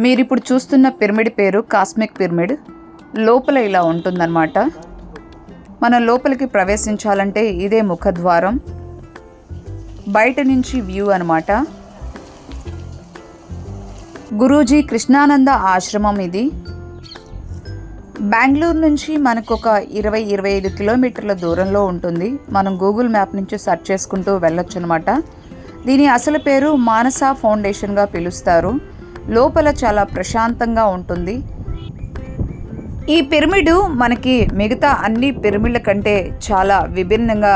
మీరు ఇప్పుడు చూస్తున్న పిరమిడ్ పేరు కాస్మిక్ పిరమిడ్. లోపల ఇలా ఉంటుందన్నమాట. మనం లోపలికి ప్రవేశించాలంటే ఇదే ముఖద్వారం. బయట నుంచి వ్యూ అనమాట. గురూజీ కృష్ణానంద ఆశ్రమం ఇది. బెంగళూరు నుంచి మనకు ఒక 20-25 కిలోమీటర్ల దూరంలో ఉంటుంది. మనం గూగుల్ మ్యాప్ నుంచి సెర్చ్ చేసుకుంటూ వెళ్ళొచ్చు అనమాట. దీని అసలు పేరు మానస ఫౌండేషన్గా పిలుస్తారు. లోపల చాలా ప్రశాంతంగా ఉంటుంది. ఈ పిరమిడ్ మనకి మిగతా అన్ని పిరమిడ్ల కంటే చాలా విభిన్నంగా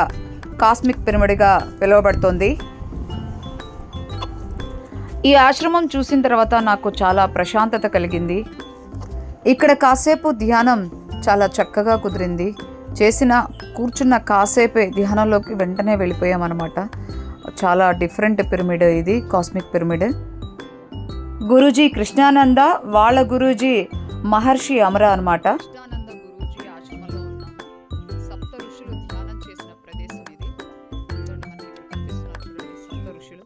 కాస్మిక్ పిరమిడ్గా పిలువబడుతుంది. ఈ ఆశ్రమం చూసిన తర్వాత నాకు చాలా ప్రశాంతత కలిగింది. ఇక్కడ కాసేపు ధ్యానం చాలా చక్కగా కుదిరింది. కూర్చున్న కాసేపే ధ్యానంలోకి వెంటనే వెళ్ళిపోయామన్నమాట. చాలా డిఫరెంట్ పిరమిడ్ ఇది, కాస్మిక్ పిరమిడ్. గురూజీ కృష్ణానంద, వాళ్ళ గురూజీ మహర్షి అమర అనమాట. కృష్ణానంద గురూజీ ఆశ్రమంలో ఉన్నాము. సప్త ఋషులు ధ్యానం చేసిన ప్రదేశం ఇది. సప్త ఋషులు,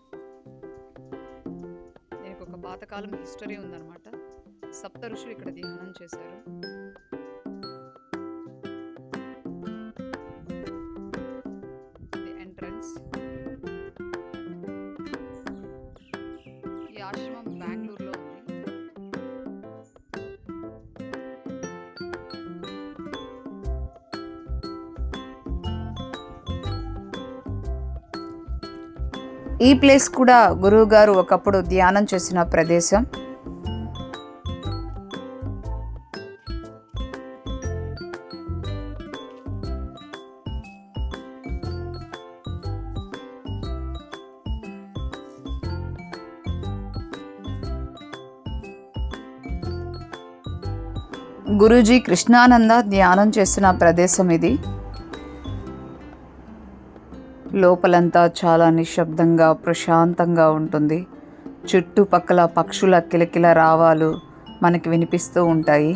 దీనికి ఒక పాతకాలం హిస్టరీ ఉందన్నమాట. సప్త ఋషులు ఇక్కడ ధ్యానం చేశారు. ఎంట్రన్స్. ఈ ఆశ్రమం బెంగళూరులో ఉంది. ఈ ప్లేస్ కూడా గురువు గారు ఒకప్పుడు ధ్యానం చేసిన ప్రదేశం. గురూజీ కృష్ణానంద ధ్యానం చేసిన ప్రదేశం ఇది. లోపలంతా చాలా నిశ్శబ్దంగా ప్రశాంతంగా ఉంటుంది. చుట్టుపక్కల పక్షుల కిలకిల రావాలు మనకి వినిపిస్తూ ఉంటాయి.